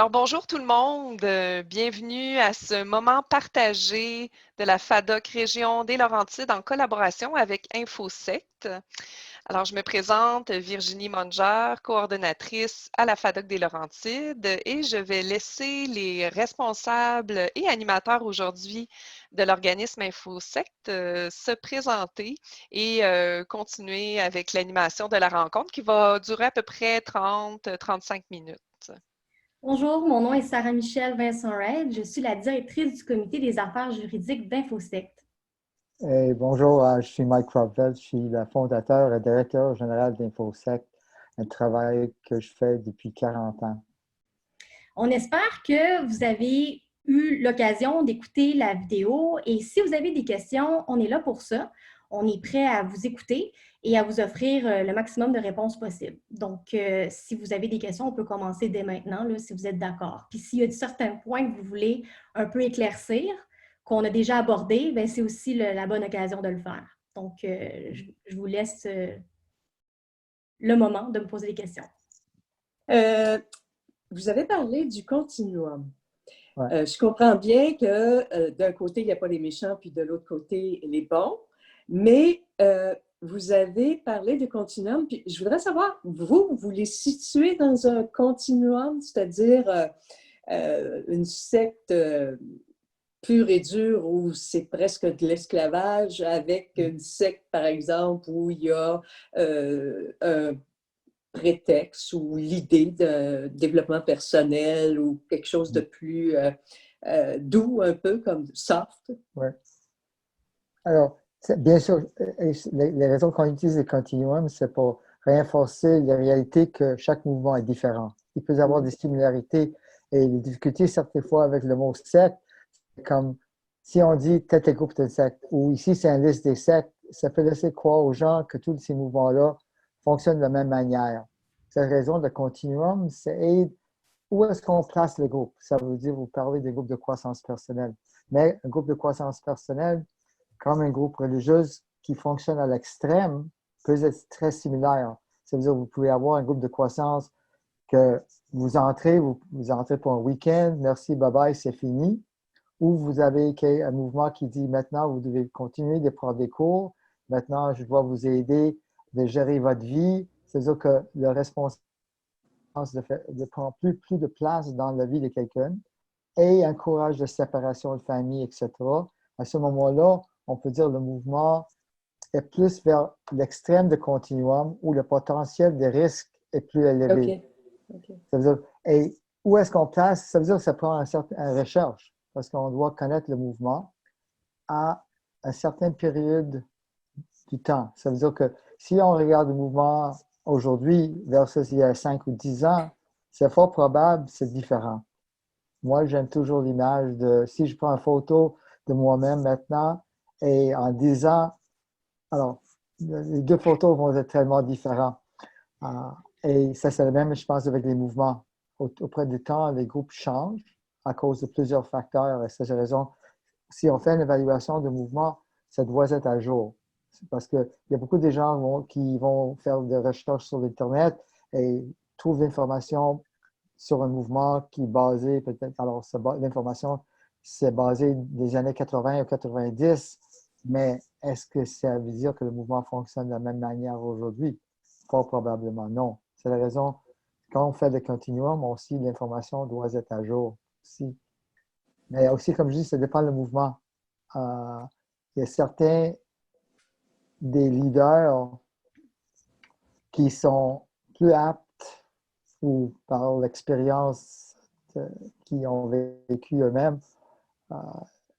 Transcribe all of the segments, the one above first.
Alors, bonjour tout le monde. Bienvenue à ce moment partagé de la FADOC Région des Laurentides en collaboration avec InfoSect. Alors, je me présente, Virginie Monger, coordonnatrice à la FADOC des Laurentides, et je vais laisser les responsables et animateurs aujourd'hui de l'organisme InfoSect se présenter et continuer avec l'animation de la rencontre qui va durer à peu près 30-35 minutes. Bonjour, mon nom est Sarah-Michelle Vincent-Red. Je suis la directrice du comité des affaires juridiques d'InfoSect. Bonjour, je suis Mike Cropville, je suis le fondateur et directeur général d'InfoSect, un travail que je fais depuis 40 ans. On espère que vous avez eu l'occasion d'écouter la vidéo et si vous avez des questions, on est là pour ça. On est prêt à vous écouter et à vous offrir le maximum de réponses possibles. Donc, si vous avez des questions, on peut commencer dès maintenant, là, si vous êtes d'accord. Puis s'il y a certains points que vous voulez un peu éclaircir, qu'on a déjà abordés, bien, c'est aussi la bonne occasion de le faire. Donc, je vous laisse le moment de me poser des questions. Vous avez parlé du continuum. Ouais. Je comprends bien que d'un côté, il n'y a pas les méchants, puis de l'autre côté, les bons. Mais vous avez parlé de continuum, puis je voudrais savoir, vous les situez dans un continuum, c'est-à-dire une secte pure et dure où c'est presque de l'esclavage, avec une secte, par exemple, où il y a un prétexte ou l'idée de développement personnel ou quelque chose de plus doux, un peu comme soft. Oui. Alors, bien sûr, les raisons qu'on utilise les continuums, c'est pour renforcer la réalité que chaque mouvement est différent. Il peut y avoir des similarités et les difficultés, certaines fois, avec le mot secte, comme si on dit tel groupe de secte ou ici c'est une liste des sectes, ça peut laisser croire aux gens que tous ces mouvements-là fonctionnent de la même manière. C'est la raison de continuum, c'est où est-ce qu'on place le groupe. Ça veut dire, vous parlez des groupes de croissance personnelle. Mais un groupe de croissance personnelle, comme un groupe religieux qui fonctionne à l'extrême, peut être très similaire. Ça veut dire que vous pouvez avoir un groupe de croissance que vous entrez pour un week-end, merci, bye-bye, c'est fini. Ou vous avez un mouvement qui dit maintenant, vous devez continuer de prendre des cours. Maintenant, je dois vous aider de gérer votre vie. C'est-à-dire que le responsable de prendre plus de place dans la vie de quelqu'un et encourage la séparation de famille, etc. À ce moment-là, on peut dire que le mouvement est plus vers l'extrême de continuum où le potentiel de risque est plus élevé. Okay. Ça veut dire, et où est-ce qu'on place? Ça veut dire que ça prend une recherche parce qu'on doit connaître le mouvement à une certaine période du temps. Ça veut dire que si on regarde le mouvement aujourd'hui versus il y a 5 ou 10 ans, c'est fort probable que c'est différent. Moi, j'aime toujours l'image de si je prends une photo de moi-même maintenant et en 10 ans, alors, les deux photos vont être tellement différentes. Et ça, c'est le même, je pense, avec les mouvements. Auprès du temps, les groupes changent à cause de plusieurs facteurs. Et c'est la raison, si on fait une évaluation de mouvement, ça doit être à jour. Parce qu'il y a beaucoup de gens qui vont faire des recherches sur l'Internet et trouvent l'information sur un mouvement qui est basé peut-être, alors l'information c'est basé des années 80 ou 90, mais est-ce que ça veut dire que le mouvement fonctionne de la même manière aujourd'hui? Fort probablement non. C'est la raison, quand on fait le continuum, aussi l'information doit être à jour aussi. Mais aussi, comme je dis, ça dépend du mouvement. Il y a certains des leaders qui sont plus aptes ou par l'expérience qu'ils ont vécu eux-mêmes,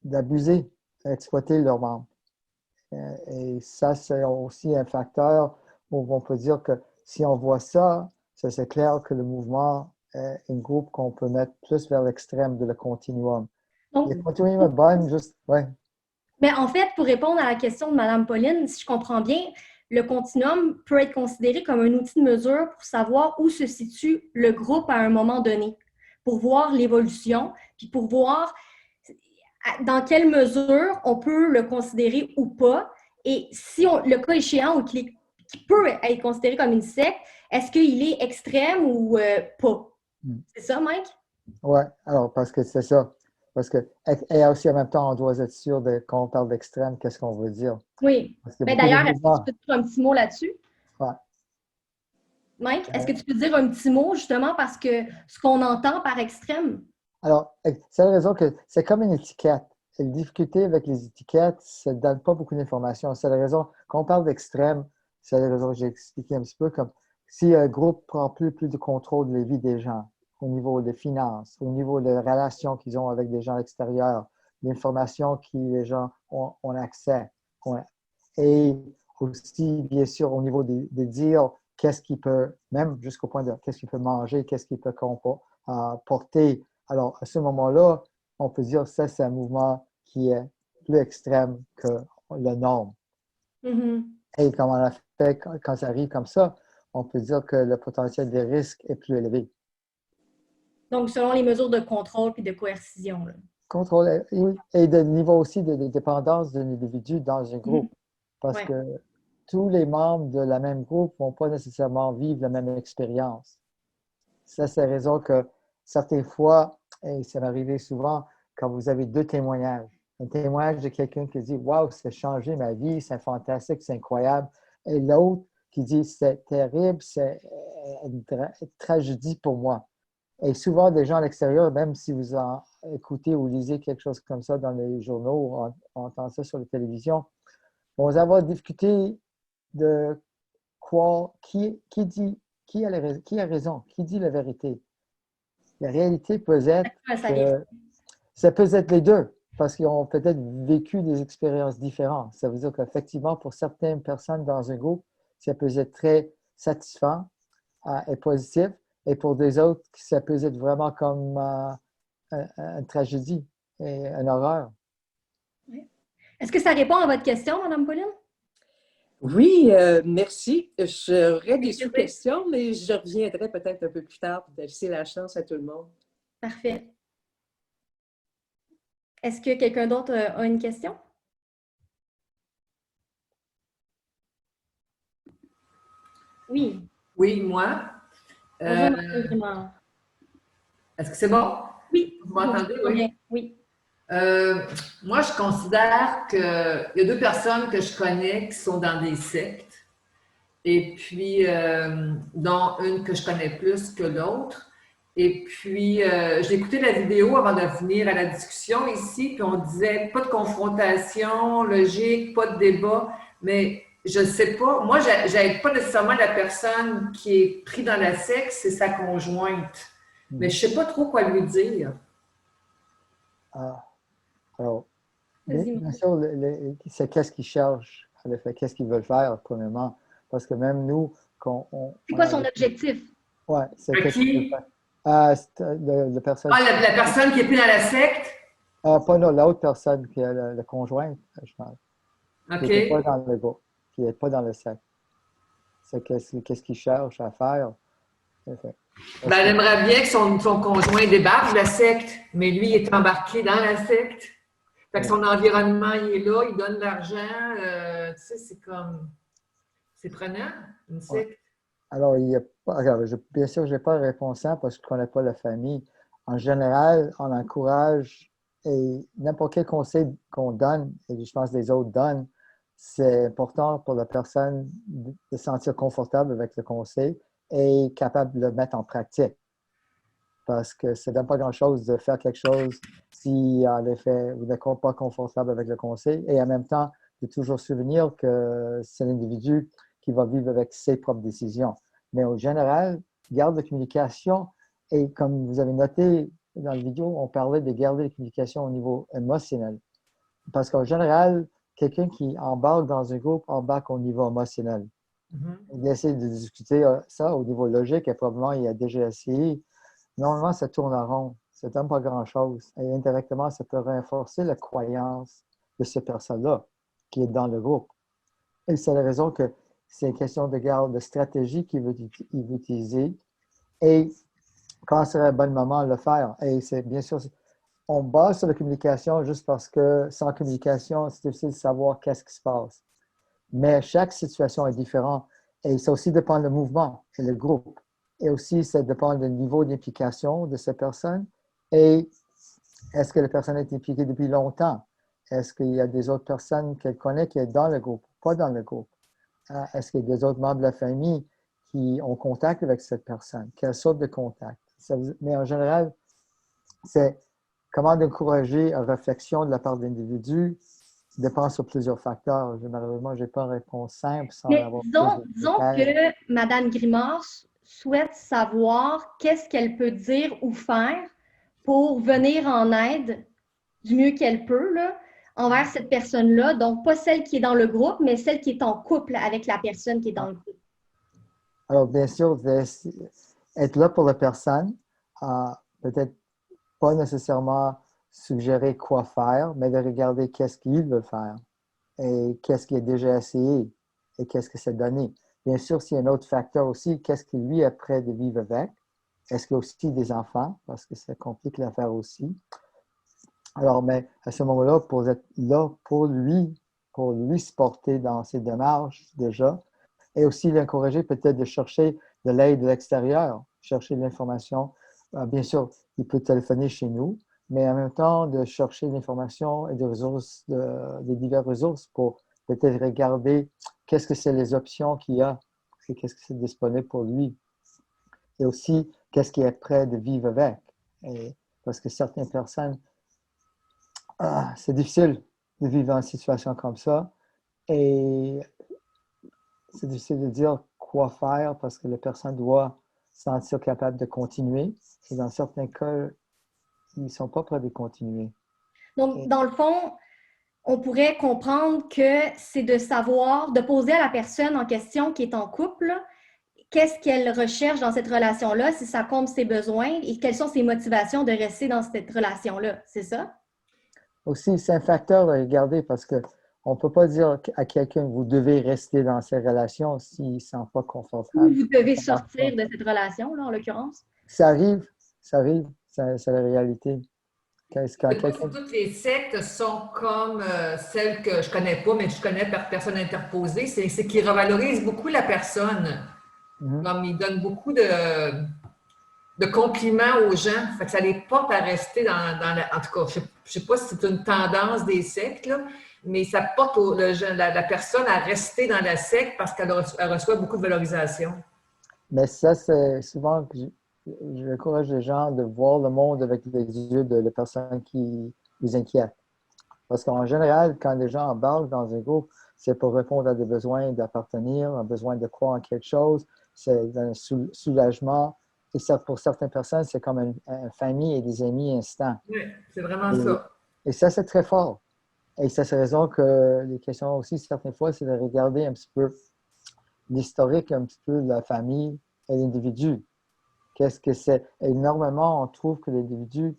d'abuser, d'exploiter leurs membres. Et ça, c'est aussi un facteur où on peut dire que si on voit ça, c'est clair que le mouvement est un groupe qu'on peut mettre plus vers l'extrême de le continuum. Donc, le continuum est bon, juste, ouais. mais en fait, pour répondre à la question de Mme Pauline, si je comprends bien, le continuum peut être considéré comme un outil de mesure pour savoir où se situe le groupe à un moment donné, pour voir l'évolution, puis pour voir dans quelle mesure on peut le considérer ou pas. Et si le cas échéant ou qui peut être considéré comme une secte, est-ce qu'il est extrême ou pas? C'est ça, Mike? Ouais, alors parce que c'est ça. Parce que, et aussi en même temps, on doit être sûr de, quand on parle d'extrême, qu'est-ce qu'on veut dire. Oui. Parce qu'il y a Mais beaucoup de d'ailleurs, est-ce que tu mouvements. peux dire un petit mot là-dessus? Ouais. Mike, est-ce que tu peux dire un petit mot justement parce que ce qu'on entend par extrême? Alors, c'est la raison que c'est comme une étiquette. Et la difficulté avec les étiquettes, ça ne donne pas beaucoup d'informations. C'est la raison, quand on parle d'extrême, c'est la raison que j'ai expliqué un petit peu, comme si un groupe prend plus de contrôle de la vie des gens, au niveau des finances, au niveau des relations qu'ils ont avec des gens extérieurs, l'information que les gens ont accès. Et aussi, bien sûr, au niveau de dire qu'est-ce qu'il peut, même jusqu'au point de qu'est-ce qu'il peut manger, qu'est-ce qu'il peut porter. Alors, à ce moment-là, on peut dire que ça, c'est un mouvement qui est plus extrême que la norme. Mhm. Et comme on a fait, quand ça arrive comme ça, on peut dire que le potentiel des risques est plus élevé. Donc, selon les mesures de contrôle et de coercition, là. Contrôle, oui, et de niveau aussi de dépendance d'un individu dans un Mhm. groupe. Parce Ouais. que tous les membres de la même groupe ne vont pas nécessairement vivre la même expérience. Ça, c'est la raison que certaines fois, et ça m'est arrivé souvent, quand vous avez deux témoignages, un témoignage de quelqu'un qui dit waouh, ça a changé ma vie, c'est fantastique, c'est incroyable, et l'autre qui dit c'est terrible, c'est une tragédie pour moi. Et souvent, des gens à l'extérieur, même si vous en écoutez ou lisez quelque chose comme ça dans les journaux ou on entend ça sur la télévision, vont avoir discuté de quoi, qui a raison, qui dit la vérité. La réalité peut être Ça arrive. que ça peut être les deux, parce qu'ils ont peut-être vécu des expériences différentes. Ça veut dire qu'effectivement, pour certaines personnes dans un groupe, ça peut être très satisfaisant et positif, et pour des autres, ça peut être vraiment comme une tragédie et une horreur. Ouais. Est-ce que ça répond à votre question, Mme Pauline? Oui, merci. J'aurais des Plaisir. sous-questions, mais je reviendrai peut-être un peu plus tard pour laisser la chance à tout le monde. Parfait. Est-ce que quelqu'un d'autre a une question? Oui. Oui, moi. Bonjour, Euh, Mme Grimard. Est-ce que c'est bon? Oui, Vous je vous m'entendez? entends Oui. bien. Oui. Euh, Moi, je considère qu'il y a deux personnes que je connais qui sont dans des sectes, et puis, dont une que je connais plus que l'autre. Et puis, j'ai écouté la vidéo avant de venir à la discussion ici, puis on disait pas de confrontation logique, pas de débat, mais je ne sais pas. Moi, je n'aide pas nécessairement la personne qui est prise dans la secte, c'est sa conjointe. Mais je ne sais pas trop quoi lui dire. Ah, alors, Vas-y. bien sûr, c'est qu'est-ce qu'ils cherchent, en effet, qu'est-ce qu'ils veulent faire, premièrement. Parce que même nous, quand C'est on quoi a son objectif? ouais, c'est À qu'est-ce qu'ils veulent qui? faire. C'est de personne. Ah, la personne qui est prise dans la secte? Pas non, l'autre personne qui est le conjoint, je pense, qui OK. n'était pas dans le groupe, qui n'est pas dans le sac. C'est qu'est-ce qu'ils cherchent à faire, en fait. Ben, elle aimerait bien que son conjoint débarque de la secte, mais lui, il est embarqué dans la secte. Fait que son environnement, il est là, il donne de l'argent. Tu sais, c'est comme. C'est prenant, une Ouais. secte. Alors, il y a pas, alors, bien sûr, je n'ai pas de réponse à parce que je ne connais pas la famille. En général, on encourage et n'importe quel conseil qu'on donne, et je pense que les autres donnent, c'est important pour la personne de se sentir confortable avec le conseil et capable de le mettre en pratique. Parce que ça ne donne pas grand-chose de faire quelque chose si, en effet, vous n'êtes pas confortable avec le conseil. Et en même temps, de toujours souvenir que c'est l'individu qui va vivre avec ses propres décisions. Mais au général, garde de communication, et comme vous avez noté dans la vidéo, on parlait de garder la communication au niveau émotionnel. Parce qu'en général, quelqu'un qui embarque dans un groupe embarque au niveau émotionnel. Il essaie de discuter ça au niveau logique et probablement il a déjà essayé. Normalement, ça tourne en rond. Ça ne donne pas grand-chose. Et indirectement, ça peut renforcer la croyance de cette personne-là qui est dans le groupe. Et c'est la raison que c'est une question de garde, de stratégie qu'il veut utiliser et quand serait un bon moment de le faire. Et c'est bien sûr, on base sur la communication juste parce que sans communication, c'est difficile de savoir qu'est-ce qui se passe. Mais chaque situation est différente et ça aussi dépend du mouvement et le groupe. Et aussi, ça dépend du niveau d'implication de cette personne Et est-ce que la personne est impliquée depuis longtemps? Est-ce qu'il y a des autres personnes qu'elle connaît qui sont dans le groupe, pas dans le groupe? Est-ce qu'il y a des autres membres de la famille qui ont contact avec cette personne? Quelle sorte de contact? Mais en général, c'est comment encourager une réflexion de la part de l'individu dépend sur plusieurs facteurs. Malheureusement, je n'ai pas une réponse simple sans Mais avoir disons que Mme Grimard souhaite savoir qu'est-ce qu'elle peut dire ou faire pour venir en aide du mieux qu'elle peut là, envers cette personne-là. Donc, pas celle qui est dans le groupe, mais celle qui est en couple avec la personne qui est dans le groupe. Alors, bien sûr, être là pour la personne, peut-être pas nécessairement suggérer quoi faire, mais de regarder qu'est-ce qu'il veut faire et qu'est-ce qu'il a déjà essayé et qu'est-ce que c'est donné. Bien sûr, s'il y a un autre facteur aussi, qu'est-ce qu'il lui est prêt de vivre avec? Est-ce qu'il y a aussi des enfants? Parce que ça complique l'affaire aussi. Alors, mais à ce moment-là, pour être là pour lui supporter dans ses démarches déjà, et aussi l'encourager peut-être de chercher de l'aide de l'extérieur, chercher de l'information. Bien sûr, il peut téléphoner chez nous, mais en même temps, de chercher de l'information et des ressources, des diverses ressources pour peut-être regarder qu'est-ce que c'est les options qu'il y a, qu'est-ce que c'est disponible pour lui. Et aussi, qu'est-ce qu'il est prêt de vivre avec. Et parce que certaines personnes, c'est difficile de vivre dans une situation comme ça. Et c'est difficile de dire quoi faire parce que la personne doit se sentir capable de continuer. Et dans certains cas, ils ne sont pas prêts de continuer. Donc, dans le fond, on pourrait comprendre que c'est de savoir, de poser à la personne en question qui est en couple, qu'est-ce qu'elle recherche dans cette relation-là, si ça comble ses besoins et quelles sont ses motivations de rester dans cette relation-là. C'est ça? Aussi, c'est un facteur à regarder parce qu'on ne peut pas dire à quelqu'un vous devez rester dans ces relations s'il ne se sent pas confortable. Ou vous devez sortir de cette relation-là, en l'occurrence? Ça arrive, c'est la réalité. Toutes les sectes sont comme celles que je ne connais pas, mais que je connais par personne interposée, c'est qu'ils revalorisent beaucoup la personne. Comme ils donnent beaucoup de compliments aux gens. Fait que ça les porte à rester dans la... En tout cas, je ne sais pas si c'est une tendance des sectes, là, mais ça porte la personne à rester dans la secte parce qu'elle reçoit beaucoup de valorisation. Mais ça, c'est souvent que je encourage les gens de voir le monde avec les yeux de la personne qui les inquiète. Parce qu'en général, quand les gens embarquent dans un groupe, c'est pour répondre à des besoins d'appartenir, un besoin de croire en quelque chose, c'est un soulagement. Et ça, pour certaines personnes, c'est comme une famille et des amis instants. Oui, c'est vraiment ça. Et ça, c'est très fort. Et ça, c'est raison que les questions aussi, certaines fois, c'est de regarder un petit peu l'historique, un petit peu de la famille et l'individu. Qu'est-ce que c'est? Énormément, on trouve que l'individu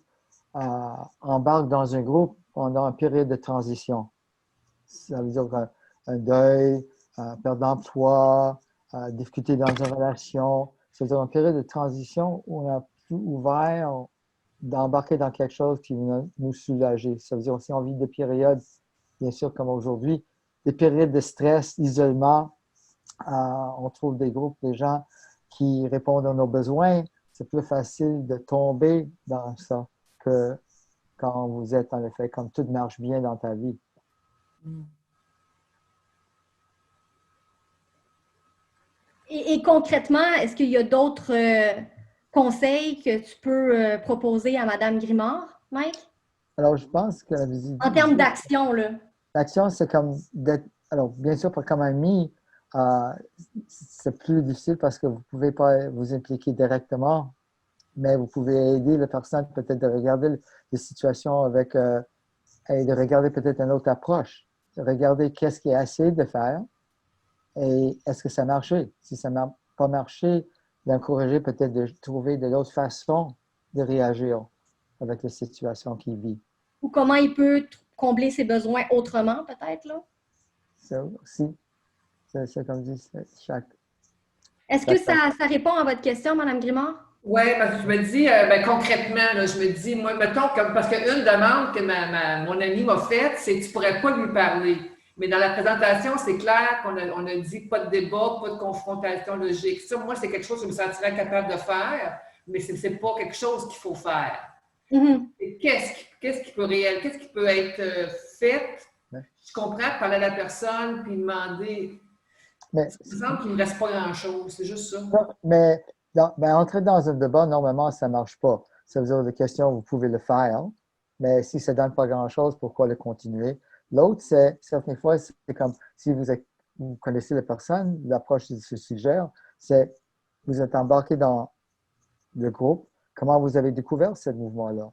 embarque dans un groupe pendant une période de transition. Ça veut dire un deuil, perte d'emploi, difficulté dans une relation. C'est une période de transition où on a plus ouvert d'embarquer dans quelque chose qui va nous soulager. Ça veut dire aussi on vit des périodes, bien sûr, comme aujourd'hui, des périodes de stress, d'isolement. On trouve des groupes, des gens qui répondent à nos besoins. C'est plus facile de tomber dans ça que quand vous êtes, en effet, comme tout marche bien dans ta vie. Et concrètement, est-ce qu'il y a d'autres conseils que tu peux proposer à Mme Grimard, Mike? Alors, je pense que la visibilité... En termes d'action, là. L'action, c'est comme d'être... Alors, bien sûr, comme ami, c'est plus difficile parce que vous ne pouvez pas vous impliquer directement, mais vous pouvez aider la personne peut-être de regarder les situations avec... et de regarder peut-être une autre approche. De regarder qu'est-ce qui est assez de faire et est-ce que ça a marché. Si ça n'a pas marché, d'encourager peut-être de trouver de d'autres façons de réagir avec la situation qu'il vit. Ou comment il peut combler ses besoins autrement, peut-être, là? Ça aussi, c'est comme dit chaque... Est-ce que ça répond à votre question, Mme Grimard? Oui, parce que je me dis, concrètement, là, je me dis, moi, mettons, parce qu'une demande que mon ami m'a faite, c'est que tu ne pourrais pas lui parler. Mais dans la présentation, c'est clair qu'on a dit pas de débat, pas de confrontation logique. Ça, moi, c'est quelque chose que je me sentirais capable de faire, mais ce n'est pas quelque chose qu'il faut faire. Mhm. Et qu'est-ce qui peut être fait? Ouais. Je comprends de parler à la personne puis demander. Mais, Il me semble qu'il ne me reste pas grand-chose, c'est juste ça. non, mais entrer dans un débat, normalement, ça ne marche pas. Ça veut dire des questions, vous pouvez le faire, mais si ça ne donne pas grand-chose, pourquoi le continuer? L'autre, c'est, certaines fois, c'est comme si vous connaissez la personne, l'approche qui se suggère, c'est vous êtes embarqué dans le groupe, comment vous avez découvert ce mouvement-là?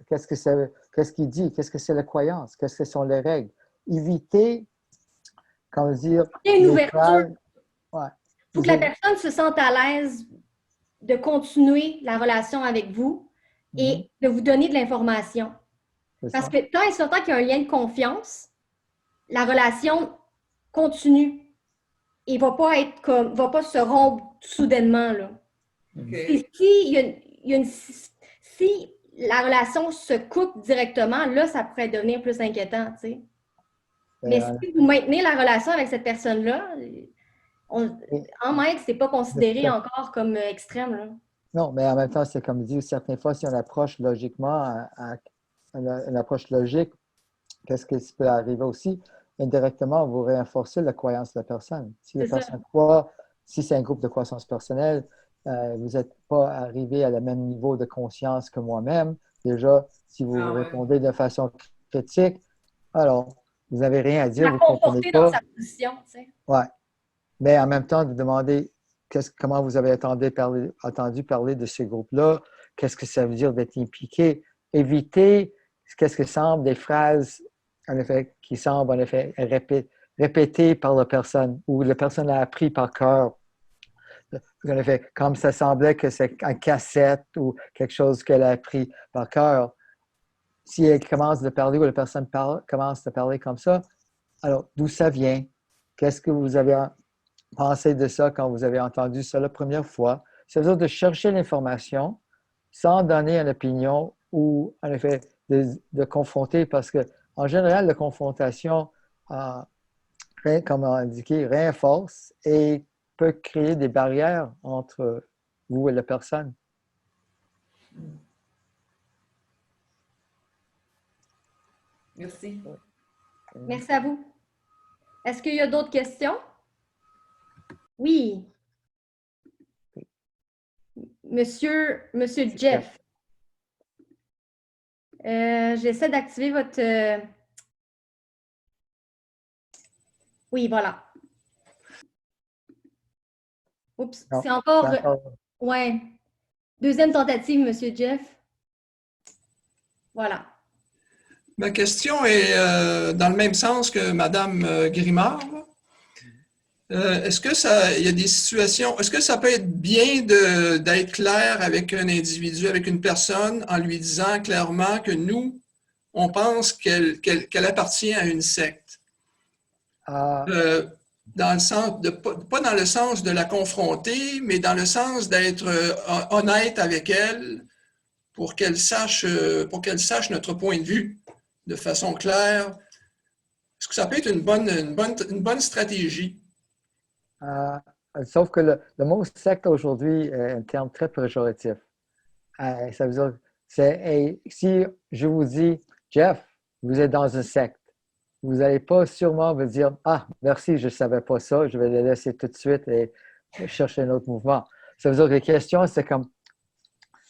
Qu'est-ce que c'est, qu'est-ce qu'il dit? Qu'est-ce que c'est la croyance? Qu'est-ce que sont les règles? Évitez, comment dire, Il y a une les ouverture. phrases. Ouais. Il faut que la personne se sente à l'aise de continuer la relation avec vous et de vous donner de l'information. Parce que tant et surtout qu'il y a un lien de confiance, la relation continue et va pas se rompre soudainement, là. Okay. Et si la relation se coupe directement, là, ça pourrait devenir plus inquiétant, tu sais. Mais si vous maintenez la relation avec cette personne-là, en même, c'est pas considéré encore comme extrême, là. Non, mais en même temps, c'est comme dit, certaines fois, si on approche logiquement, une approche logique, qu'est-ce qui peut arriver aussi? Indirectement, vous renforcez la croyance de la personne. Si la personne croit, si c'est un groupe de croissance personnelle, vous n'êtes pas arrivé à le même niveau de conscience que moi-même. Déjà, si vous répondez de façon critique, alors, vous n'avez rien à dire, vous ne comprenez pas. Dans sa position, tu sais. Ouais. Mais en même temps, de demander comment vous avez entendu parler de ces groupes-là, qu'est-ce que ça veut dire d'être impliqué. Éviter qu'est-ce que semble des phrases, en effet, qui semblent en effet répétées par la personne ou la personne a appris par cœur. En effet, comme ça semblait que c'est un cassette ou quelque chose qu'elle a appris par cœur. Si elle commence à parler ou la personne commence à parler comme ça, alors d'où ça vient? Qu'est-ce que vous avez pensé de ça quand vous avez entendu ça la première fois? Ça veut dire de chercher l'information sans donner une opinion ou, en effet, de confronter parce que, en général, la confrontation, comme on a indiqué, renforce et peut créer des barrières entre vous et la personne. Merci. Merci à vous. Est-ce qu'il y a d'autres questions? Oui. Monsieur Jeff. J'essaie d'activer votre... Oui, voilà. Oups, c'est encore... Ouais. Deuxième tentative, Monsieur Jeff. Voilà. Ma question est dans le même sens que Madame Grimard. Est-ce que il y a des situations, est-ce que ça peut être bien d'être clair avec un individu, avec une personne, en lui disant clairement que nous, on pense qu'elle appartient à une secte? Dans le sens pas dans le sens de la confronter, mais dans le sens d'être honnête avec elle pour qu'elle sache notre point de vue de façon claire. Est-ce que ça peut être une bonne stratégie? Sauf que le mot secte aujourd'hui est un terme très péjoratif. Ça veut dire, si je vous dis, Jeff, vous êtes dans une secte, vous n'allez pas sûrement me dire, ah, merci, je ne savais pas ça, je vais le laisser tout de suite et chercher un autre mouvement. Ça veut dire que les questions, c'est comme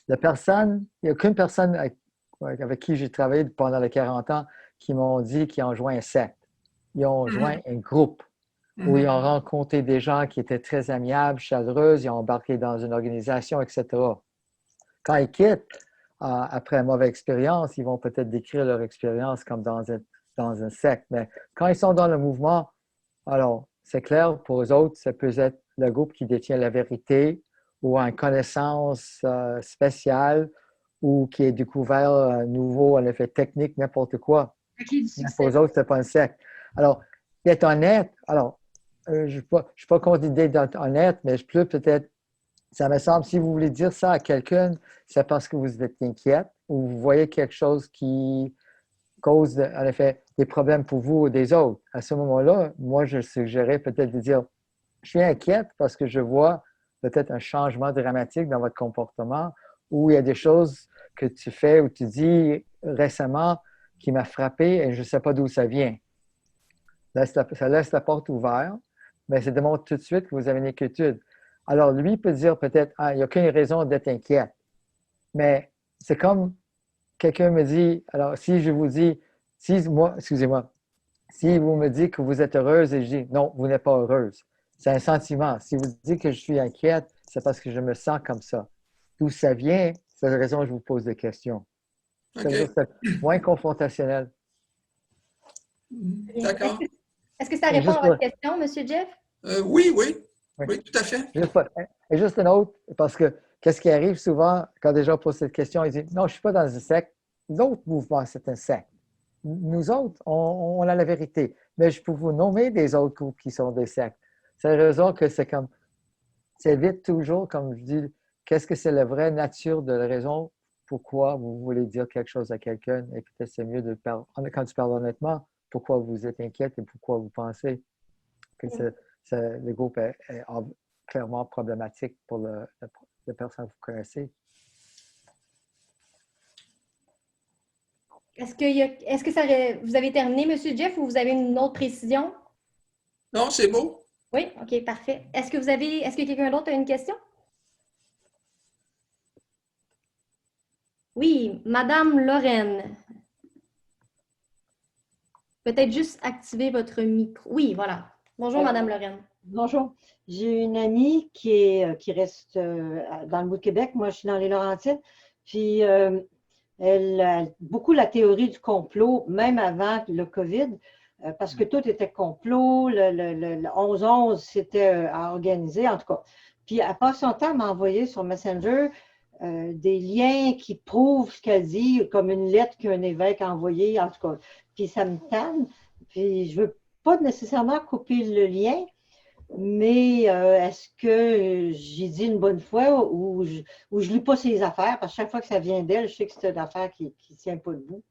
il n'y a aucune personne avec qui j'ai travaillé pendant les 40 ans qui m'ont dit qu'ils ont joint un secte. Ils ont joint un groupe où ils ont rencontré des gens qui étaient très amiables, chaleureux, ils ont embarqué dans une organisation, etc. Quand ils quittent, après une mauvaise expérience, ils vont peut-être décrire leur expérience comme dans un secte. Mais quand ils sont dans le mouvement, alors, c'est clair, pour eux autres, ça peut être le groupe qui détient la vérité ou une connaissance spéciale ou qui est découvert un nouveau, en effet, technique, n'importe quoi. Pour eux autres, ce n'est pas un secte. Alors, être honnête, alors, je ne suis pas contre l'idée d'être honnête, mais je peux peut-être, ça me semble, si vous voulez dire ça à quelqu'un, c'est parce que vous êtes inquiète ou vous voyez quelque chose qui cause, en effet, des problèmes pour vous ou des autres. À ce moment-là, moi, je suggérais peut-être de dire, je suis inquiète parce que je vois peut-être un changement dramatique dans votre comportement ou il y a des choses que tu fais ou tu dis récemment qui m'a frappé et je ne sais pas d'où ça vient. Ça laisse la porte ouverte, mais ça démontre tout de suite que vous avez une inquiétude. Alors, lui peut dire peut-être, ah, il n'y a aucune raison d'être inquiète. Mais c'est comme quelqu'un me dit, alors si je vous dis, excusez-moi, si vous me dites que vous êtes heureuse et je dis, non, vous n'êtes pas heureuse. C'est un sentiment. Si vous dites que je suis inquiète, c'est parce que je me sens comme ça. D'où ça vient, c'est la raison que je vous pose des questions. OK. C'est moins confrontationnel. D'accord. Est-ce que ça répond à votre question, M. Jeff? Oui, tout à fait. Juste une autre, parce que qu'est-ce qui arrive souvent quand des gens posent cette question, ils disent, non, je ne suis pas dans un secte. L'autre mouvement, c'est un secte. Nous autres, on a la vérité. Mais je peux vous nommer des autres groupes qui sont des sectes. C'est la raison que c'est comme, c'est vite toujours, comme je dis, qu'est-ce que c'est la vraie nature de la raison pourquoi vous voulez dire quelque chose à quelqu'un. Et peut-être c'est mieux de parler, quand tu parles honnêtement, pourquoi vous êtes inquiète et pourquoi vous pensez que le groupe est clairement problématique pour la personne que vous connaissez. Est-ce que vous avez terminé, M. Jeff, ou vous avez une autre précision? Non, c'est beau. Oui, OK, parfait. Est-ce que quelqu'un d'autre a une question? Oui, Madame Lorraine. Peut-être juste activer votre micro. Oui, voilà. Bonjour, Madame Lorraine. Bonjour. J'ai une amie qui reste dans le bout de Québec. Moi, je suis dans les Laurentides. Puis, elle a beaucoup la théorie du complot, même avant le COVID, parce que tout était complot. Le 11-11, c'était organisé, en tout cas. Puis, elle passe son temps à m'envoyer sur Messenger des liens qui prouvent ce qu'elle dit, comme une lettre qu'un évêque a envoyée, en tout cas. Puis, ça me tanne. Puis, je ne veux pas nécessairement couper le lien, mais est-ce que j'ai dit une bonne fois ou je ne lis pas ses affaires? Parce que chaque fois que ça vient d'elle, je sais que c'est une affaire qui ne tient pas debout.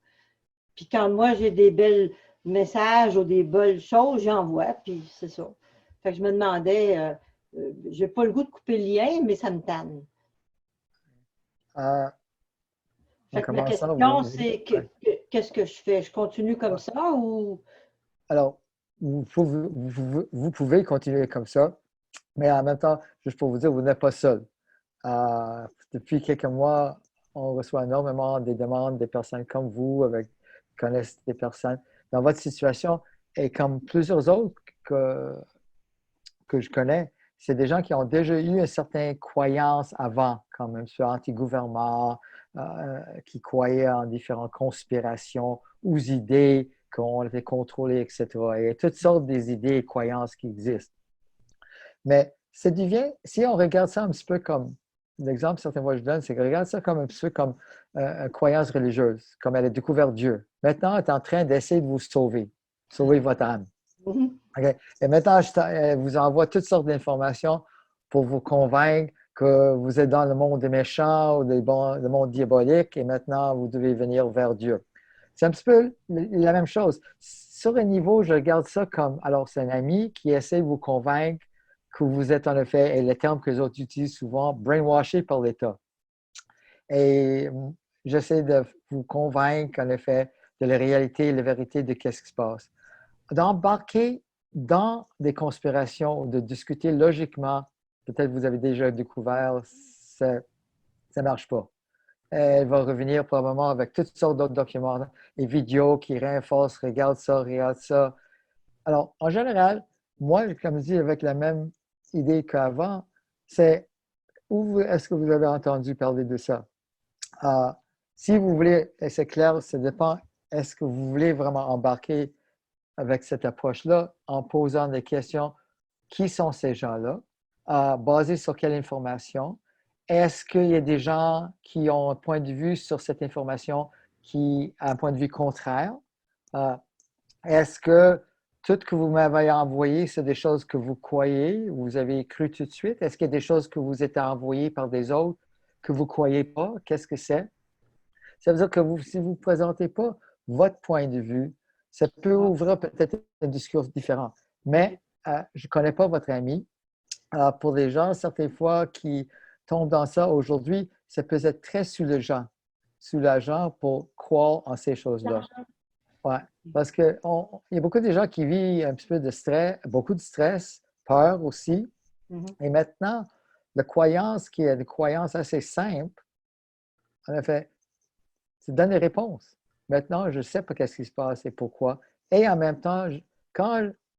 Puis quand moi, j'ai des belles messages ou des belles choses, j'envoie, puis c'est ça. Fait que je me demandais, je n'ai pas le goût de couper le lien, mais ça me tanne. Fait que ma question, c'est qu'est-ce que je fais? Je continue comme ça ou… Alors, vous pouvez continuer comme ça, mais en même temps, juste pour vous dire, vous n'êtes pas seul. Depuis quelques mois, on reçoit énormément des demandes des personnes comme vous, qui connaissent des personnes dans votre situation, et comme plusieurs autres que je connais, c'est des gens qui ont déjà eu une certaine croyance avant, comme un peu anti-gouvernement, qui croyaient en différentes conspirations ou idées qu'on était contrôlé, etc. Il y a toutes sortes des idées et croyances qui existent. Mais ça devient, si on regarde ça un petit peu comme, l'exemple certaines fois que je donne, c'est qu'on regarde ça comme un petit peu comme une croyance religieuse, comme elle a découvert Dieu. Maintenant, elle est en train d'essayer de vous sauver votre âme. Okay? Et maintenant, elle vous envoie toutes sortes d'informations pour vous convaincre que vous êtes dans le monde des méchants ou le monde diabolique et maintenant, vous devez venir vers Dieu. C'est un petit peu la même chose. Sur un niveau, je regarde ça comme, alors c'est un ami qui essaie de vous convaincre que vous êtes en effet, et le terme que les autres utilisent souvent, brainwashé par l'État. Et j'essaie de vous convaincre en effet de la réalité et la vérité de ce qui se passe. D'embarquer dans des conspirations, de discuter logiquement, peut-être vous avez déjà découvert, ça ne marche pas. Elle va revenir probablement avec toutes sortes d'autres documents et vidéos qui renforcent, regarde ça. Alors, en général, moi, comme je dis, avec la même idée qu'avant, c'est où est-ce que vous avez entendu parler de ça? Si vous voulez, et c'est clair, ça dépend, est-ce que vous voulez vraiment embarquer avec cette approche-là en posant des questions, qui sont ces gens-là, basées sur quelle information? Est-ce qu'il y a des gens qui ont un point de vue sur cette information qui a un point de vue contraire? Est-ce que tout ce que vous m'avez envoyé, c'est des choses que vous croyez, vous avez cru tout de suite? Est-ce qu'il y a des choses que vous êtes envoyées par des autres que vous ne croyez pas? Qu'est-ce que c'est? Ça veut dire que si vous ne présentez pas votre point de vue, ça peut ouvrir peut-être un discours différent. Mais je ne connais pas votre ami. Pour les gens, certaines fois, qui tombent dans ça aujourd'hui, ça peut être très soulageant pour croire en ces choses-là. Ouais, parce qu'il y a beaucoup de gens qui vivent un petit peu de stress, beaucoup de stress, peur aussi. Et maintenant, la croyance qui est une croyance assez simple, en effet, tu donnes des réponses. Maintenant, je sais pas qu'est-ce qui se passe et pourquoi. Et en même temps,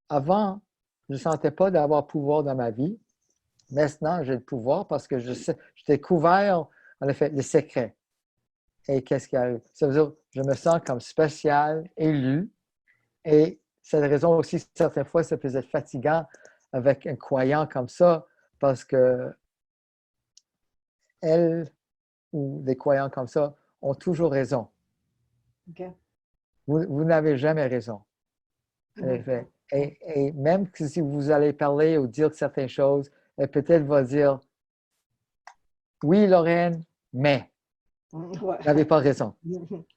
avant, je ne sentais pas d'avoir pouvoir dans ma vie. Maintenant, j'ai le pouvoir parce que j'ai découvert, en effet, les secrets. Et qu'est-ce qui arrive? Ça veut dire que je me sens comme spécial, élu. Et c'est la raison aussi, certaines fois, ça peut être fatigant avec un croyant comme ça parce que elle ou des croyants comme ça ont toujours raison. OK. Vous n'avez jamais raison. En effet. Et même si vous allez parler ou dire certaines choses, elle peut-être va dire oui, Lorraine, mais Ouais. vous n'avez pas raison.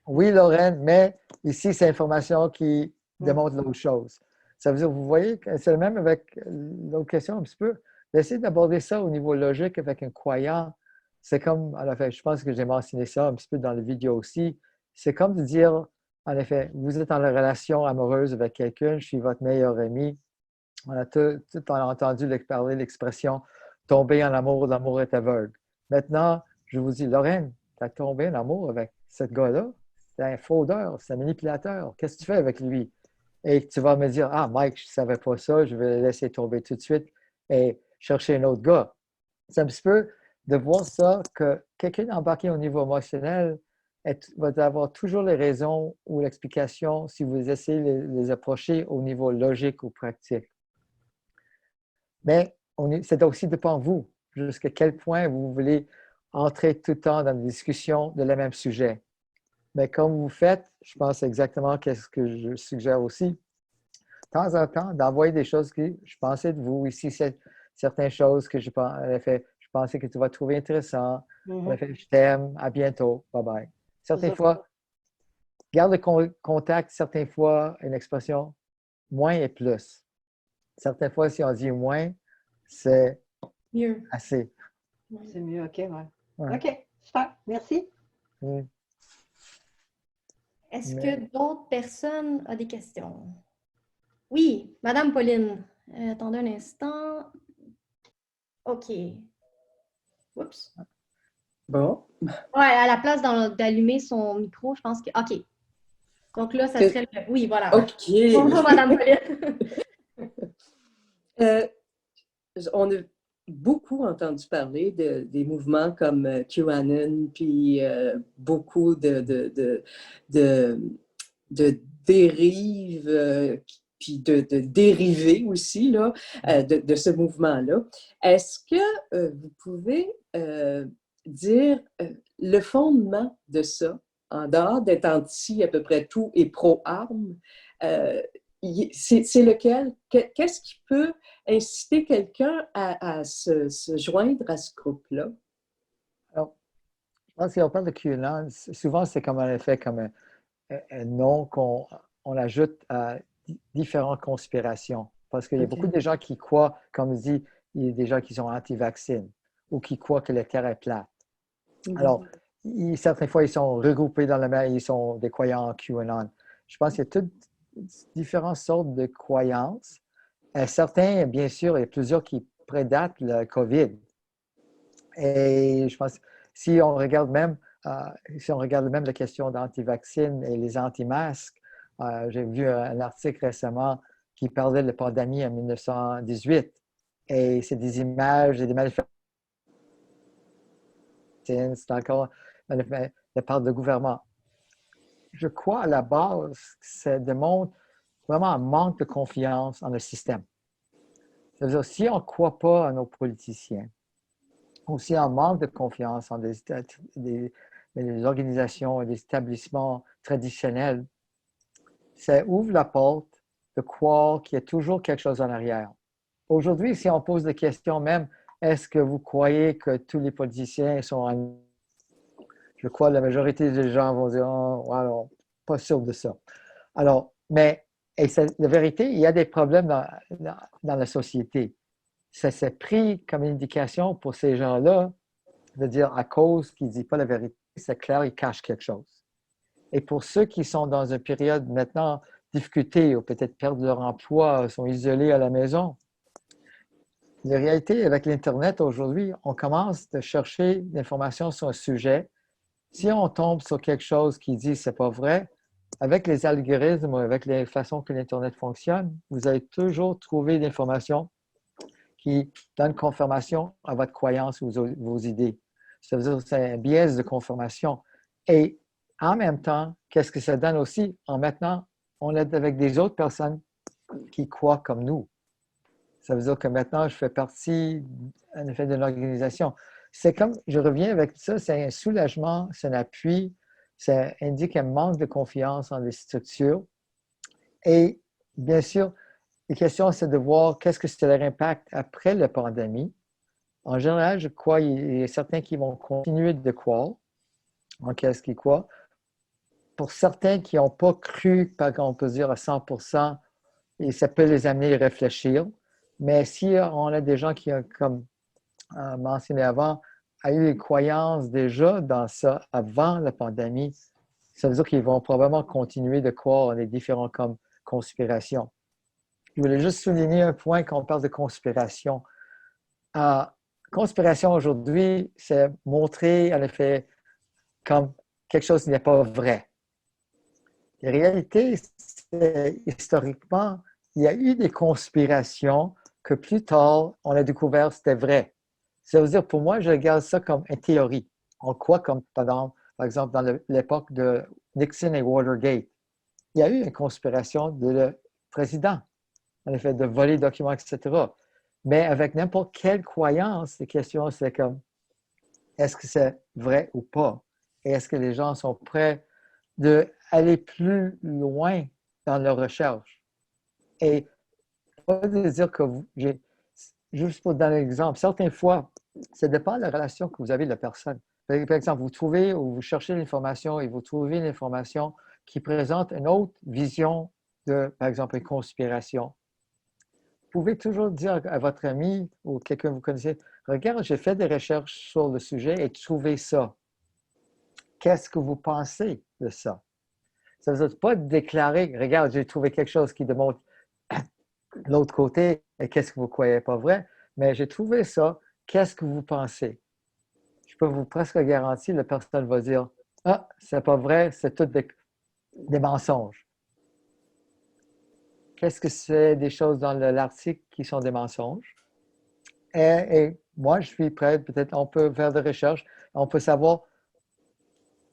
Oui, Lorraine, mais ici, c'est l'information qui démontre l'autre chose. Ça veut dire, vous voyez, c'est le même avec l'autre question un petit peu. D'essayer d'aborder ça au niveau logique avec un croyant, c'est comme, en effet, je pense que j'ai mentionné ça un petit peu dans la vidéo aussi, c'est comme de dire, en effet, vous êtes en relation amoureuse avec quelqu'un, je suis votre meilleur ami. On a tout entendu parler l'expression tomber en amour, l'amour est aveugle. Maintenant, je vous dis, Lorraine, tu as tombé en amour avec ce gars-là, c'est un fraudeur, c'est un manipulateur. Qu'est-ce que tu fais avec lui? Et tu vas me dire, ah, Mike, je ne savais pas ça, je vais le laisser tomber tout de suite et chercher un autre gars. C'est un petit peu de voir ça, que quelqu'un embarqué au niveau émotionnel va avoir toujours les raisons ou l'explication si vous essayez de les approcher au niveau logique ou pratique. Mais c'est aussi dépend de vous, jusqu'à quel point vous voulez entrer tout le temps dans une discussion de le même sujet. Mais comme vous faites, je pense exactement qu'est-ce que je suggère aussi. De temps en temps, d'envoyer des choses que je pensais de vous. Ici, c'est certaines choses que je pensais que tu vas trouver intéressantes. Je t'aime, à bientôt, bye bye. Certaines fois, garde le contact, certaines fois, une expression moins est plus. Certaines fois, si on dit moins, c'est mieux. Assez. C'est mieux, OK, ouais. Ouais. OK, super, merci. Est-ce que d'autres personnes ont des questions? Oui, Madame Pauline. Attendez un instant. OK. Oups. Bon. Ouais, à la place d'allumer son micro, je pense que. OK. Donc là, ça serait le. Oui, voilà. OK. Bonjour, Madame Pauline. On a beaucoup entendu parler des mouvements comme QAnon, puis beaucoup de dérives, puis de dérivés aussi là, de ce mouvement-là. Est-ce que vous pouvez dire le fondement de ça, en dehors d'être anti à peu près tout et pro-armes, c'est lequel? Qu'est-ce qui peut inciter quelqu'un à se joindre à ce groupe-là? Alors, je pense qu'on parle de QAnon, souvent c'est comme un effet, comme un nom qu'on ajoute à différentes conspirations. Parce qu'il y a beaucoup de gens qui croient, comme je dis, il y a des gens qui sont anti-vaccines ou qui croient que la Terre est plate. Alors, certaines fois, ils sont regroupés dans le même, ils sont des croyants en QAnon. Je pense qu'il y a toutes différentes sortes de croyances. Certains, bien sûr, il y a plusieurs qui prédatent le COVID. Et je pense, si on regarde même la question d'anti-vaccine et les anti-masques, j'ai vu un article récemment qui parlait de la pandémie en 1918. Et c'est des images et des manifestations. C'est encore de part du gouvernement. Je crois à la base que ça démontre vraiment un manque de confiance en le système. C'est-à-dire, si on ne croit pas à nos politiciens, ou si on manque de confiance en des organisations et des établissements traditionnels, ça ouvre la porte de croire qu'il y a toujours quelque chose en arrière. Aujourd'hui, si on pose des questions même, est-ce que vous croyez que tous les politiciens sont en... Je crois que la majorité des gens vont dire, oh, alors, pas sûr de ça. Alors, mais la vérité, il y a des problèmes dans la société. Ça s'est pris comme indication pour ces gens-là de dire à cause qu'il ne dit pas la vérité, c'est clair, il cache quelque chose. Et pour ceux qui sont dans une période maintenant difficulté ou peut-être perdent leur emploi, sont isolés à la maison, la réalité avec l'Internet aujourd'hui, on commence à chercher l'information sur un sujet. Si on tombe sur quelque chose qui dit que ce n'est pas vrai, avec les algorithmes ou avec les façons que l'Internet fonctionne, vous allez toujours trouver l'information qui donne confirmation à votre croyance ou vos idées. Ça veut dire que c'est un biais de confirmation. Et en même temps, qu'est-ce que ça donne aussi? En maintenant, on est avec des autres personnes qui croient comme nous. Ça veut dire que maintenant, je fais partie, en effet, d'une organisation. C'est comme, je reviens avec ça, c'est un soulagement, c'est un appui, ça indique un manque de confiance en les structures. Et bien sûr, la question, c'est de voir qu'est-ce que c'est leur impact après la pandémie. En général, je crois qu'il y a certains qui vont continuer de croire en qu'est-ce qu'ils croient. Pour certains qui n'ont pas cru, par on peut dire à 100%, et ça peut les amener à réfléchir. Mais si on a des gens qui, comme mentionné avant, ont eu une croyance déjà dans ça avant la pandémie, ça veut dire qu'ils vont probablement continuer de croire en les différents comme conspirations. Je voulais juste souligner un point quand on parle de conspiration. Conspiration aujourd'hui, c'est montrer en effet comme quelque chose qui n'est pas vrai. La réalité, c'est historiquement, il y a eu des conspirations que plus tard, on a découvert que c'était vrai. Ça veut dire, pour moi, je regarde ça comme une théorie. On croit comme, par exemple, dans l'époque de Nixon et Watergate, il y a eu une conspiration de le président, en effet, de voler des documents, etc. Mais avec n'importe quelle croyance, la question, c'est comme, est-ce que c'est vrai ou pas? Et est-ce que les gens sont prêts d'aller plus loin dans leur recherche? Et pas de dire que juste pour donner un exemple, certaines fois, ça dépend de la relation que vous avez de la personne. Par exemple, vous trouvez ou vous cherchez l'information et vous trouvez une information qui présente une autre vision de, par exemple, une conspiration. Vous pouvez toujours dire à votre ami ou quelqu'un que vous connaissez, regarde, j'ai fait des recherches sur le sujet et trouvé ça. Qu'est-ce que vous pensez de ça? Ça ne veut pas déclarer, regarde, j'ai trouvé quelque chose qui démontre l'autre côté, et qu'est-ce que vous croyez pas vrai, mais j'ai trouvé ça, qu'est-ce que vous pensez? Je peux vous presque garantir, la personne va dire, ah, c'est pas vrai, c'est tout des mensonges. Qu'est-ce que c'est des choses dans l'article qui sont des mensonges? Et moi, je suis prêt, peut-être on peut faire des recherches, on peut savoir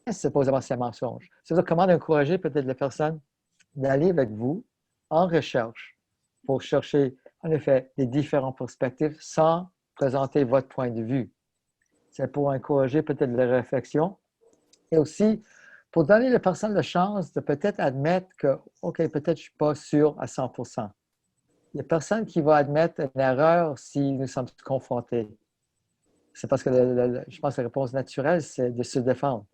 qu'est-ce que supposément c'est un mensonge. C'est-à-dire comment encourager peut-être la personne d'aller avec vous en recherche pour chercher, en effet, des différentes perspectives sans présenter votre point de vue. C'est pour encourager peut-être la réflexion et aussi pour donner à la personne la chance de peut-être admettre que, OK, peut-être je ne suis pas sûr à 100%. Il n'y a personne qui va admettre une erreur si nous sommes confrontés. C'est parce que je pense que la réponse naturelle, c'est de se défendre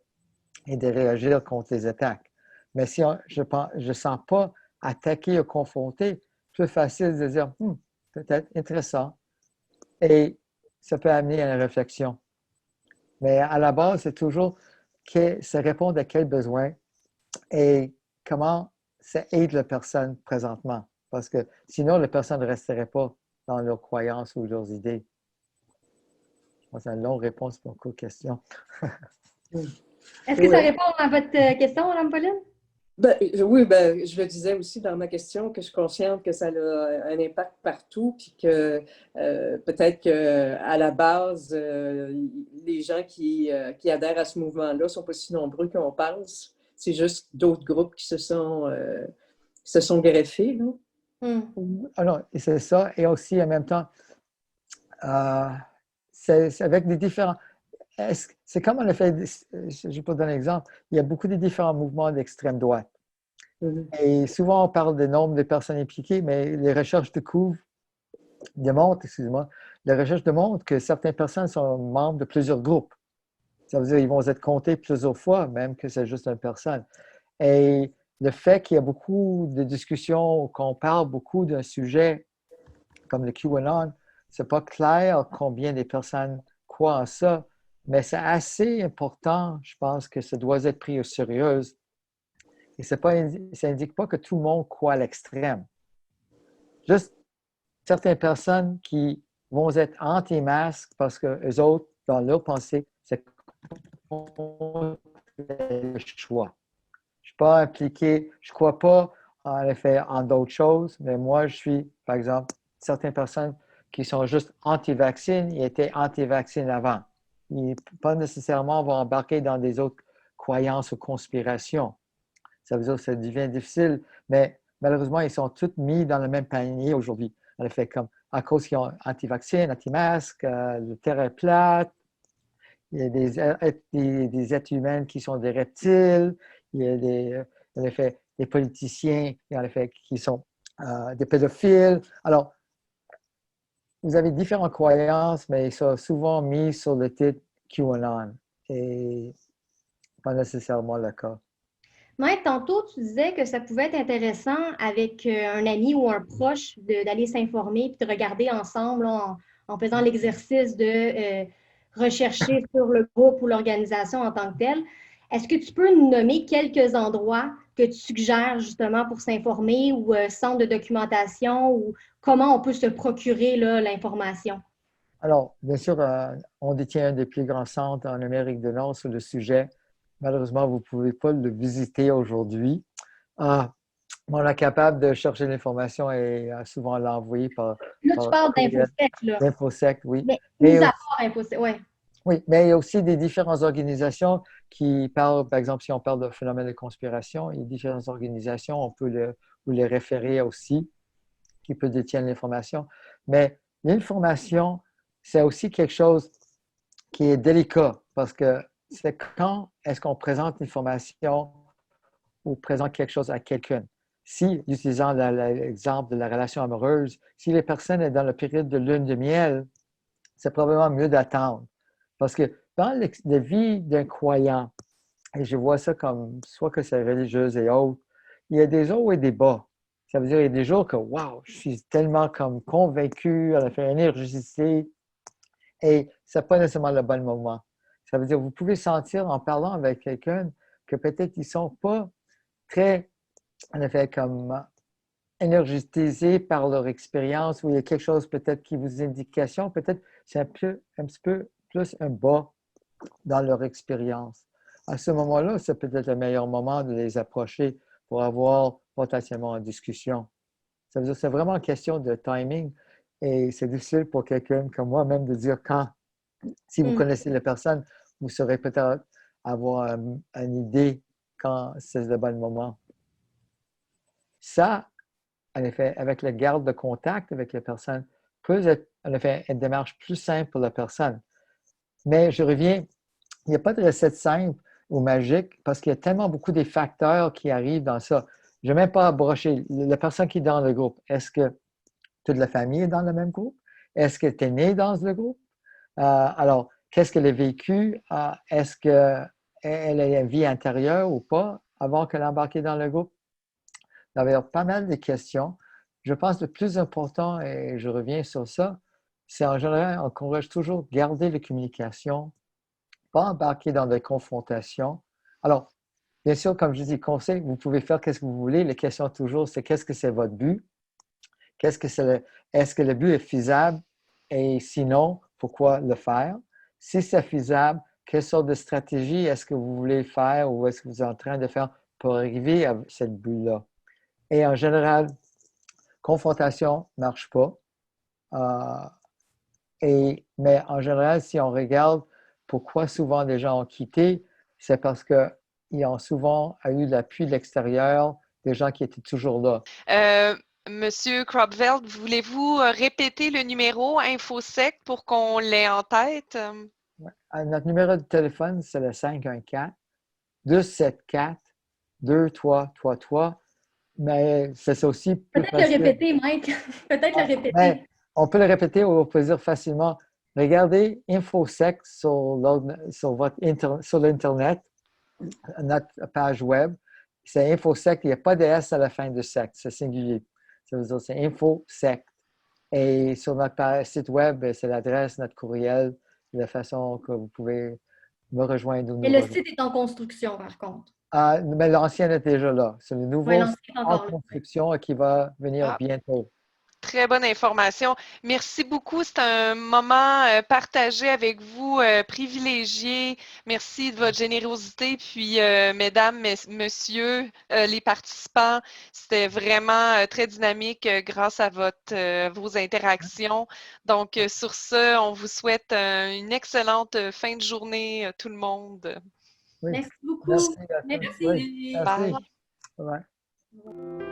et de réagir contre les attaques. Mais si je ne sens pas attaquer ou confronter, plus facile de dire, peut-être intéressant. Et ça peut amener à une réflexion. Mais à la base, c'est toujours ça répond à quel besoin et comment ça aide la personne présentement. Parce que sinon, la personne ne resterait pas dans leurs croyances ou leurs idées. C'est une longue réponse pour une question. Est-ce que ça répond à votre question, Mme Pauline? Oui, je le disais aussi dans ma question que je suis consciente que ça a un impact partout, puis que peut-être qu'à la base, les gens qui adhèrent à ce mouvement-là ne sont pas si nombreux qu'on pense. C'est juste d'autres groupes qui se sont greffés. Là. Alors, c'est ça. Et aussi, en même temps, c'est avec des différents... C'est comme on a fait, je vais pas donner un exemple, il y a beaucoup de différents mouvements d'extrême droite. Et souvent, on parle du nombre de personnes impliquées, mais les recherches démontrent que certaines personnes sont membres de plusieurs groupes. Ça veut dire qu'ils vont être comptés plusieurs fois, même que c'est juste une personne. Et le fait qu'il y a beaucoup de discussions, qu'on parle beaucoup d'un sujet comme le QAnon, c'est pas clair combien de personnes croient en ça. mais c'est assez important, je pense, que ça doit être pris au sérieux. Et ça n'indique pas que tout le monde croit à l'extrême. Juste certaines personnes qui vont être anti-masques parce que les autres, dans leur pensée, c'est le choix. Je ne suis pas impliqué, je ne crois pas en effet en d'autres choses, mais moi, je suis, par exemple, certaines personnes qui sont juste anti-vaccins, ils étaient anti-vaccins avant. Ils pas nécessairement vont embarquer dans des autres croyances ou conspirations. Ça veut dire que ça devient difficile, mais malheureusement, ils sont tous mis dans le même panier aujourd'hui. En effet, comme à cause qu'ils ont anti-vaccins, anti-masques, le terre est plate, il y a des êtres humains qui sont des reptiles, il y a en effet, des politiciens en effet, qui sont des pédophiles. Alors, vous avez différentes croyances, mais ils sont souvent mis sur le titre QAnon. Et pas nécessairement le cas. Mike, tantôt, tu disais que ça pouvait être intéressant avec un ami ou un proche d'aller s'informer puis de regarder ensemble là, en faisant l'exercice de rechercher sur le groupe ou l'organisation en tant que telle. Est-ce que tu peux nous nommer quelques endroits que tu suggères justement pour s'informer ou centres de documentation ou comment on peut se procurer l'information? Alors, bien sûr, on détient un des plus grands centres en Amérique du Nord sur le sujet. Malheureusement, vous ne pouvez pas le visiter aujourd'hui. On est capable de chercher l'information et souvent l'envoyer par... Là, tu parles d'InfoSec, là. D'InfoSec, oui. Mais mis à part InfoSec, oui. Oui, mais il y a aussi des différentes organisations qui parlent, par exemple, si on parle de phénomènes de conspiration, il y a différentes organisations, on peut vous les référer aussi, qui peuvent détenir l'information. Mais l'information, c'est aussi quelque chose qui est délicat parce que c'est quand est-ce qu'on présente l'information ou présente quelque chose à quelqu'un. Si, utilisant l'exemple de la relation amoureuse, si les personnes sont dans la période de lune de miel, c'est probablement mieux d'attendre. Parce que dans la vie d'un croyant, et je vois ça comme soit que c'est religieuse et autres, il y a des hauts et des bas. Ça veut dire qu'il y a des jours que, wow, je suis tellement comme convaincu, elle a fait énergisé, et ce n'est pas nécessairement le bon moment. Ça veut dire que vous pouvez sentir en parlant avec quelqu'un que peut-être ils ne sont pas très, en effet, comme énergisés par leur expérience, ou il y a quelque chose peut-être qui vous indication, peut-être c'est un petit peu plus un bas dans leur expérience. À ce moment-là, c'est peut-être le meilleur moment de les approcher pour avoir potentiellement une discussion. Ça veut dire que c'est vraiment une question de timing et c'est difficile pour quelqu'un comme moi même de dire quand. Si vous connaissez la personne, vous saurez peut-être avoir une idée quand c'est le bon moment. Ça, en effet, avec la garde de contact avec la personne, peut être en effet une démarche plus simple pour la personne. Mais je reviens, il n'y a pas de recette simple ou magique parce qu'il y a tellement beaucoup de facteurs qui arrivent dans ça. Je ne vais même pas brocher la personne qui est dans le groupe. Est-ce que toute la famille est dans le même groupe? Est-ce qu'elle est née dans le groupe? Alors, qu'est-ce qu'elle a vécu? Est-ce qu'elle a une vie intérieure ou pas avant qu'elle embarque dans le groupe? Il y avait pas mal de questions. Je pense que le plus important, et je reviens sur ça, c'est en général, on encourage toujours garder la communication, pas embarquer dans des confrontations. Alors, bien sûr, comme je dis, conseil, vous pouvez faire ce que vous voulez. La question toujours, c'est qu'est-ce que c'est votre but? Est-ce que le but est faisable? Et sinon, pourquoi le faire? Si c'est faisable, quelle sorte de stratégie est-ce que vous voulez faire ou est-ce que vous êtes en train de faire pour arriver à ce but-là? Et en général, confrontation ne marche pas. Mais en général, si on regarde pourquoi souvent les gens ont quitté, c'est parce qu'ils ont souvent eu l'appui de l'extérieur, des gens qui étaient toujours là. Monsieur Kropveld, voulez-vous répéter le numéro InfoSec pour qu'on l'ait en tête? Notre numéro de téléphone, c'est le 514-274-2333. Mais c'est aussi plus facile. Peut-être le répéter, Mike. Peut-être le répéter. Mais on peut le répéter ou on peut dire facilement. Regardez InfoSec sur l'Internet, notre page web. C'est InfoSec, il n'y a pas de S à la fin de sect, c'est singulier. Ça veut dire c'est InfoSec. Et sur notre site web, c'est l'adresse, notre courriel. la façon que vous pouvez me rejoindre ou nous Et le rejoindre. site est en construction, par contre. Ah, mais l'ancien est déjà là. C'est le nouveau Oui, l'ancien est en encore là. construction qui va venir Ah, bientôt. très bonne information. Merci beaucoup. C'est un moment partagé avec vous, privilégié. Merci de votre générosité. Puis, mesdames, messieurs, les participants, c'était vraiment très dynamique grâce à vos interactions. Donc, sur ce, on vous souhaite une excellente fin de journée, tout le monde. Oui. Merci beaucoup. Merci à tous. Oui, Merci. merci. Bye. Ouais.